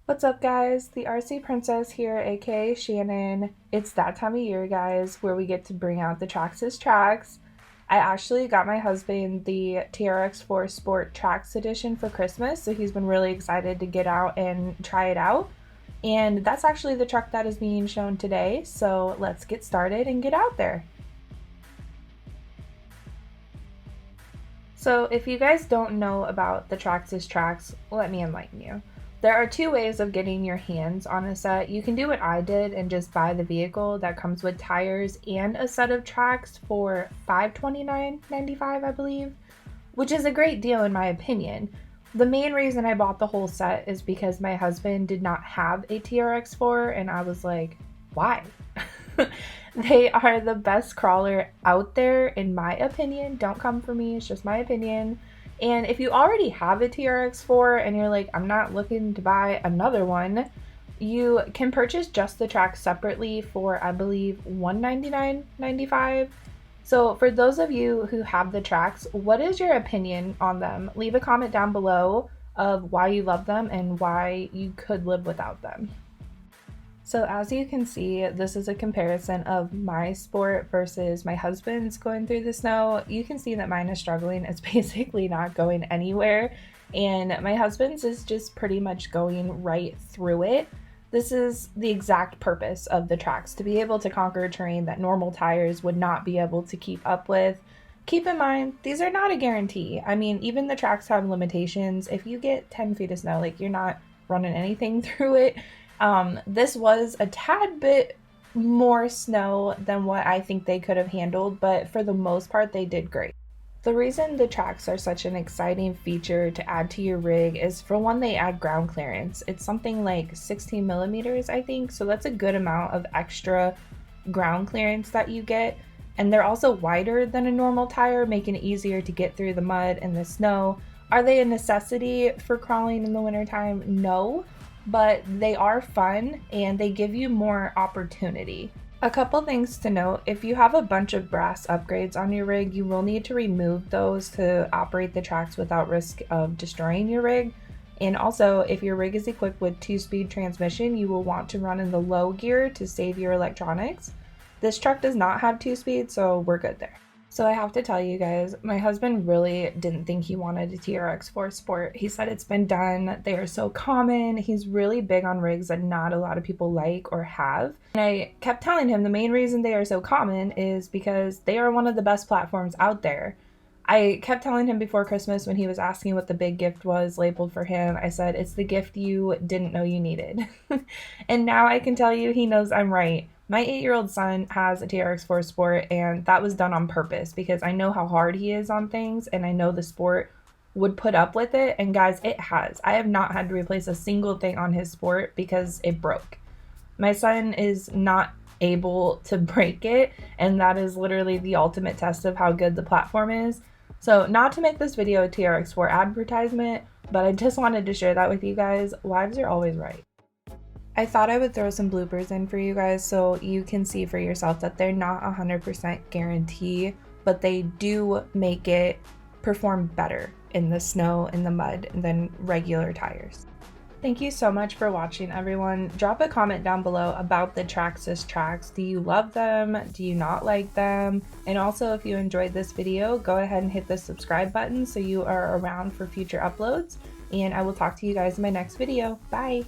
What's up, guys? The RC Princess here, aka Shannon. It's that time of year, guys, where we get to bring out the Traxxas tracks. I actually got my husband the TRX4 Sport Trax Edition for Christmas, so he's been really excited to get out and try it out. And that's actually the truck that is being shown today, so let's get started and get out there. So if you guys don't know about the Traxxas tracks, let me enlighten you. There are two ways of getting your hands on a set. You can do what I did and just buy the vehicle that comes with tires and a set of tracks for $529.95, I believe, which is a great deal in my opinion. The main reason I bought the whole set is because my husband did not have a TRX4 and I was like, why? They are the best crawler out there in my opinion. Don't come for me, it's just my opinion. And if you already have a TRX4 and you're like, I'm not looking to buy another one, you can purchase just the tracks separately for, I believe, $199.95. So for those of you who have the tracks, what is your opinion on them? Leave a comment down below of why you love them and why you could live without them. So as you can see, this is a comparison of my sport versus my husband's going through the snow. You can see that mine is struggling. It's basically not going anywhere. And my husband's is just pretty much going right through it. This is the exact purpose of the tracks, to be able to conquer terrain that normal tires would not be able to keep up with. Keep in mind, these are not a guarantee. I mean, even the tracks have limitations. If you get 10 feet of snow, like you're not running anything through it. This was a tad bit more snow than what I think they could have handled, but for the most part, they did great. The reason the tracks are such an exciting feature to add to your rig is, for one, they add ground clearance. It's something like 16 millimeters, I think, so that's a good amount of extra ground clearance that you get. And they're also wider than a normal tire, making it easier to get through the mud and the snow. Are they a necessity for crawling in the wintertime? No. But they are fun and they give you more opportunity. A couple things to note: if you have a bunch of brass upgrades on your rig, you will need to remove those to operate the tracks without risk of destroying your rig. And also, if your rig is equipped with 2-speed transmission, you will want to run in the low gear to save your electronics. This truck does not have 2-speed, so we're good there. So I have to tell you guys, my husband really didn't think he wanted a TRX4 Sport. He said it's been done. They are so common. He's really big on rigs that not a lot of people like or have. And I kept telling him the main reason they are so common is because they are one of the best platforms out there. I kept telling him before Christmas when he was asking what the big gift was labeled for him, I said, it's the gift you didn't know you needed. And now I can tell you he knows I'm right. My 8-year-old son has a TRX4 Sport, and that was done on purpose because I know how hard he is on things, and I know the Sport would put up with it. And guys, it has. I have not had to replace a single thing on his Sport because it broke. My son is not able to break it, and that is literally the ultimate test of how good the platform is. So not to make this video a TRX4 advertisement, but I just wanted to share that with you guys. Wives are always right. I thought I would throw some bloopers in for you guys so you can see for yourself that they're not 100% guarantee, but they do make it perform better in the snow and the mud than regular tires. Thank you so much for watching, everyone. Drop a comment down below about the Traxxas tracks. Do you love them? Do you not like them? And also, if you enjoyed this video, go ahead and hit the subscribe button so you are around for future uploads. And I will talk to you guys in my next video. Bye!